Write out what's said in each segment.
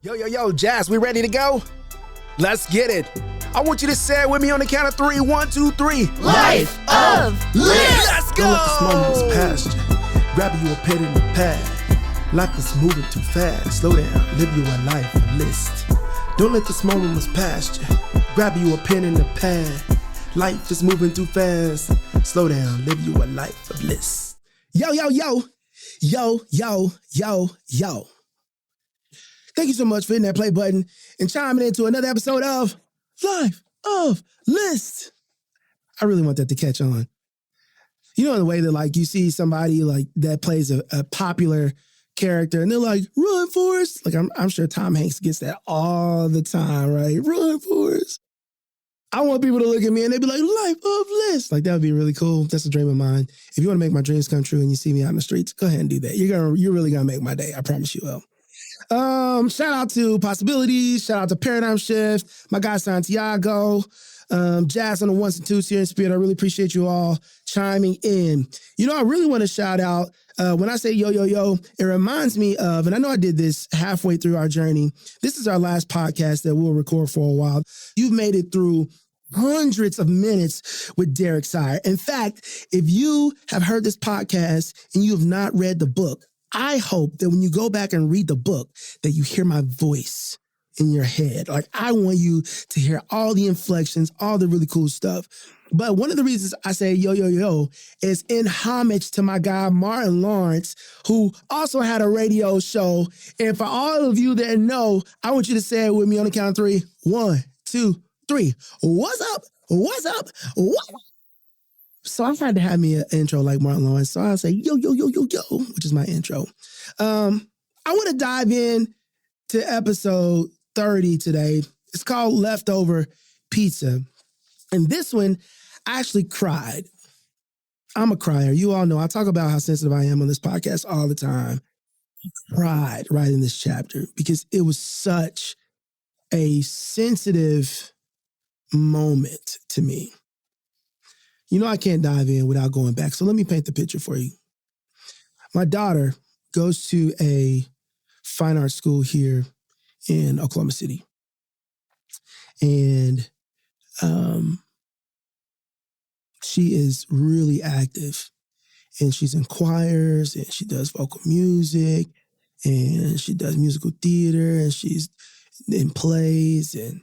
Yo, yo, yo, Jazz, we ready to go? Let's get it. I want you to say it with me on the count of 3. 1, 2, 3. Life of Liz. Let's go. Don't let this moment pass you. Grab you a pen and a pad. Life is moving too fast. Slow down, live you a life of list. Don't let this moment pass you. Grab you a pen and a pad. Life is moving too fast. Slow down, live you a life of list. Yo, yo, yo. Yo, yo, yo, yo. Thank you so much for hitting that play button and chiming into another episode of Life of List. I really want that to catch on. You know, in the way that like you see somebody like that plays a popular character and they're like, run, Forrest. Like I'm sure Tom Hanks gets that all the time, right? Run, Forrest. I want people to look at me and they'd be like, Life of List. Like that would be really cool. That's a dream of mine. If you want to make my dreams come true and you see me out in the streets, go ahead and do that. You're really gonna make my day. I promise you will. Shout out to Possibilities. Shout out to Paradigm Shift. My guy Santiago. Jazz on the ones and twos here in spirit. I really appreciate you all chiming in. You know, I really want to shout out, when I say yo, yo, yo, it reminds me of, and I know I did this halfway through our journey. This is our last podcast that we'll record for a while. You've made it through hundreds of minutes with Derek Sire. In fact, if you have heard this podcast and you have not read the book, I hope that when you go back and read the book, that you hear my voice in your head. Like, I want you to hear all the inflections, all the really cool stuff. But one of the reasons I say yo, yo, yo is in homage to my guy, Martin Lawrence, who also had a radio show. And for all of you that know, I want you to say it with me on the count of 3. 1, 2, 3. What's up? What's up? What? So I tried to have me an intro like Martin Lawrence. So I'll say, yo, yo, yo, yo, yo, which is my intro. I want to dive in to episode 30 today. It's called Leftover Pizza. And this one, I actually cried. I'm a crier. You all know I talk about how sensitive I am on this podcast all the time. I cried right in this chapter because it was such a sensitive moment to me. You know I can't dive in without going back, so let me paint the picture for you. My daughter goes to a fine arts school here in Oklahoma City. And she is really active. And she's in choirs, and she does vocal music, and she does musical theater, and she's in plays, and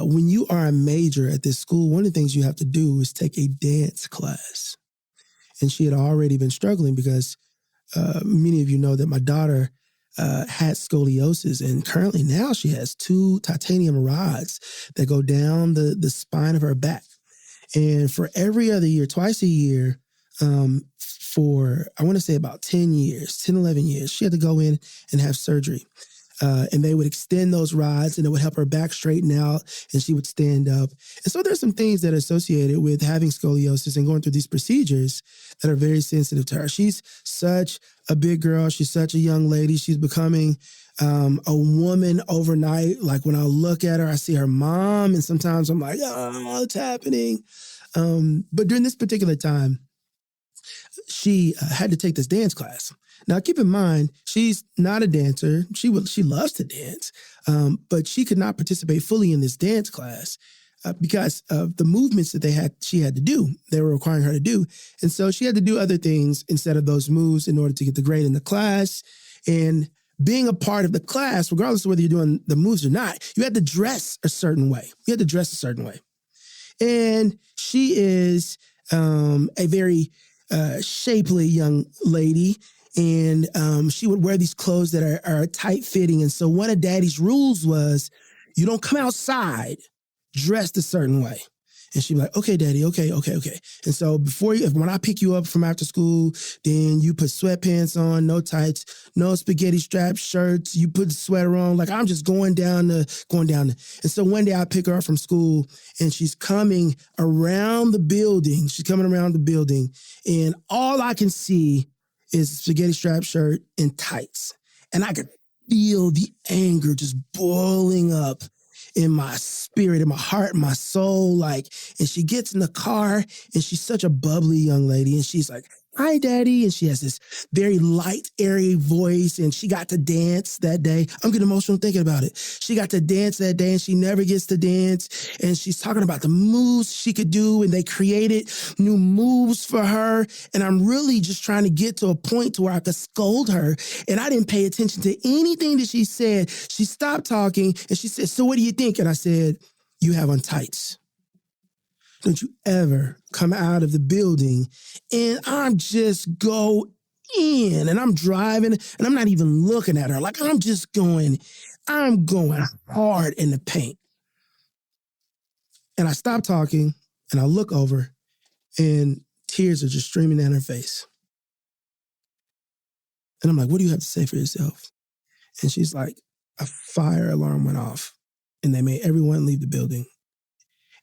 when you are a major at this school, one of the things you have to do is take a dance class. And she had already been struggling because many of you know that my daughter had scoliosis, and currently now she has 2 titanium rods that go down the spine of her back. And for every other year, twice a year, for I want to say about 10 years, 10, 11 years, she had to go in and have surgery. And they would extend those rods and it would help her back straighten out and she would stand up. And so there's some things that are associated with having scoliosis and going through these procedures that are very sensitive to her. She's such a big girl. She's such a young lady. She's becoming a woman overnight. Like when I look at her, I see her mom and sometimes I'm like, oh, it's happening. But during this particular time, she had to take this dance class. Now, keep in mind, she's not a dancer. She loves to dance, but she could not participate fully in this dance class because of the movements that she had to do. They were requiring her to do. And so she had to do other things instead of those moves in order to get the grade in the class. And being a part of the class, regardless of whether you're doing the moves or not, you had to dress a certain way. You had to dress a certain way. And she is a very shapely young lady. And she would wear these clothes that are tight fitting. And so one of Daddy's rules was you don't come outside dressed a certain way. And she'd be like, okay, Daddy, okay. And so when I pick you up from after school, then you put sweatpants on, no tights, no spaghetti strap shirts. You put the sweater on. Like I'm just going down. And so one day I pick her up from school and she's coming around the building. And all I can see is a spaghetti strap shirt and tights. And I could feel the anger just boiling up in my spirit, in my heart, in my soul. And she gets in the car and she's such a bubbly young lady. And she's like, "Hi, Daddy." And she has this very light, airy voice, and she got to dance that day. I'm getting emotional thinking about it. She got to dance that day, and she never gets to dance. And she's talking about the moves she could do, and they created new moves for her. And I'm really just trying to get to a point to where I could scold her. And I didn't pay attention to anything that she said. She stopped talking, and she said, "So what do you think?" And I said, "You have on tights. Don't you ever come out of the building." And I'm just go in, and I'm driving, and I'm not even looking at her. Like, I'm going hard in the paint. And I stop talking, and I look over, and tears are just streaming down her face. And I'm like, "What do you have to say for yourself?" And she's like, "A fire alarm went off, and they made everyone leave the building.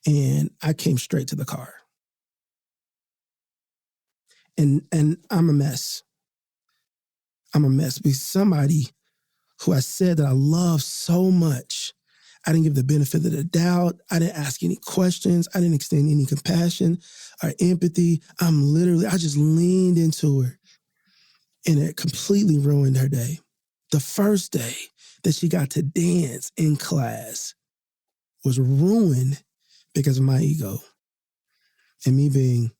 And I came straight to the car. And I'm a mess. I'm a mess because somebody who I said that I love so much, I didn't give the benefit of the doubt. I didn't ask any questions. I didn't extend any compassion or empathy. I just leaned into her, and it completely ruined her day. The first day that she got to dance in class was ruined because of my ego and me being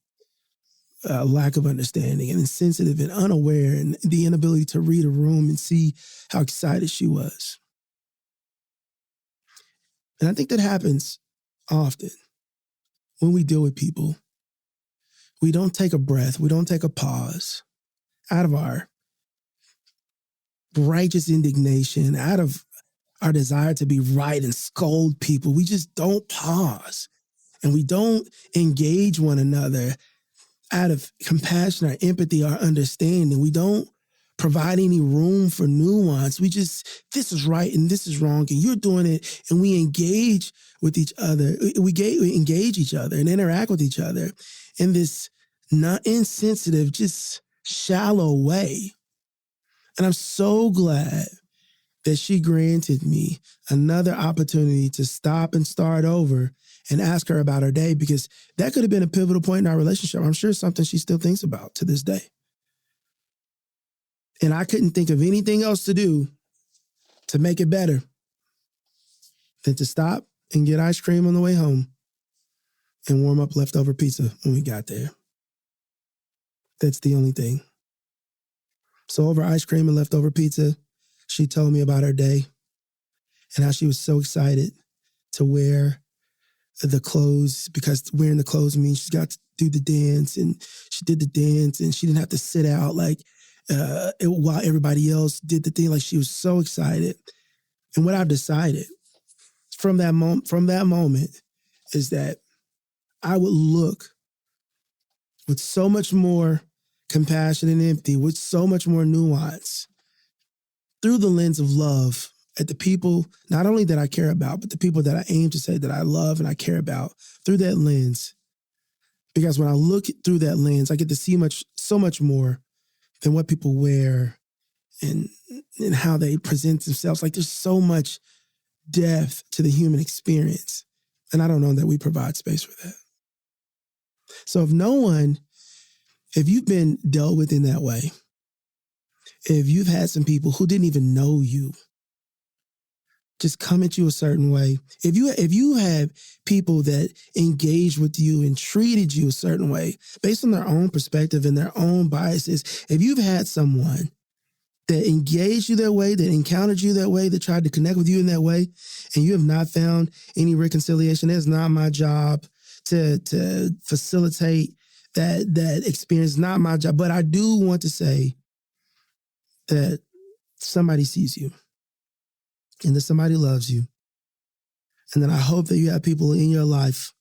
a lack of understanding and insensitive and unaware, and the inability to read a room and see how excited she was. And I think that happens often when we deal with people. We don't take a breath. We don't take a pause out of our righteous indignation, out of our desire to be right and scold people. We just don't pause, and we don't engage one another out of compassion or empathy or understanding. We don't provide any room for nuance. This is right and this is wrong, and you're doing it, and we engage with each other. We engage each other and interact with each other in this not insensitive, just shallow way. And I'm so glad that she granted me another opportunity to stop and start over and ask her about her day, because that could have been a pivotal point in our relationship. I'm sure it's something she still thinks about to this day. And I couldn't think of anything else to do to make it better than to stop and get ice cream on the way home and warm up leftover pizza when we got there. That's the only thing. So over ice cream and leftover pizza, she told me about her day and how she was so excited to wear the clothes, because wearing the clothes means she got to do the dance, and she did the dance, and she didn't have to sit out while everybody else did the thing. Like, she was so excited. And what I've decided from that moment is that I would look with so much more compassion and empathy, with so much more nuance, through the lens of love, at the people, not only that I care about, but the people that I aim to say that I love and I care about, through that lens. Because when I look through that lens, I get to see so much more than what people wear and how they present themselves. Like, there's so much depth to the human experience. And I don't know that we provide space for that. So if you've been dealt with in that way, if you've had some people who didn't even know you just come at you a certain way, if you have people that engaged with you and treated you a certain way based on their own perspective and their own biases, if you've had someone that engaged you that way, that encountered you that way, that tried to connect with you in that way, and you have not found any reconciliation, it's not my job to facilitate that experience, not my job. But I do want to say that somebody sees you, and that somebody loves you. And then I hope that you have people in your life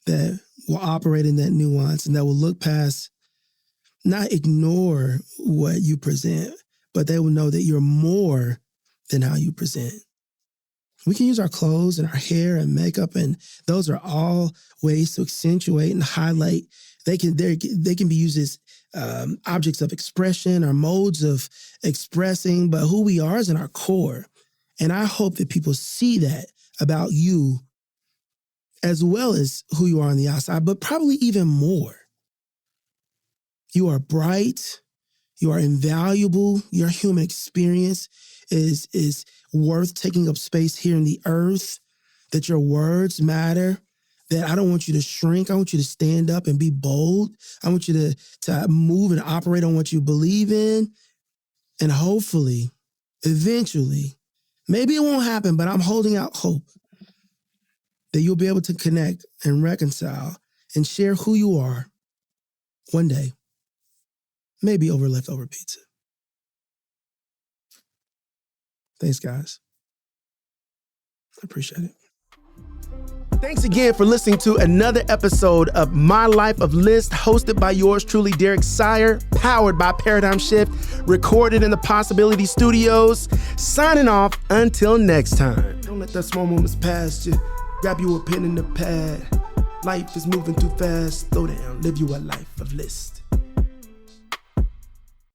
that will operate in that nuance and that will look past, not ignore what you present, but they will know that you're more than how you present. We can use our clothes and our hair and makeup, and those are all ways to accentuate and highlight. They can be used as objects of expression or modes of expressing, but who we are is in our core. And I hope that people see that about you, as well as who you are on the outside, but probably even more. You are bright. You are invaluable. Your human experience is worth taking up space here in the earth, that your words matter, that I don't want you to shrink. I want you to stand up and be bold. I want you to move and operate on what you believe in. And hopefully, eventually, maybe it won't happen, but I'm holding out hope that you'll be able to connect and reconcile and share who you are one day, maybe over leftover pizza. Thanks, guys. I appreciate it. Thanks again for listening to another episode of My Life of List, hosted by yours truly, Derek Sire, powered by Paradigm Shift, recorded in the Possibility Studios. Signing off until next time. Don't let that small moments pass you. Grab you a pen and a pad. Life is moving too fast. Slow down, live you a life of list.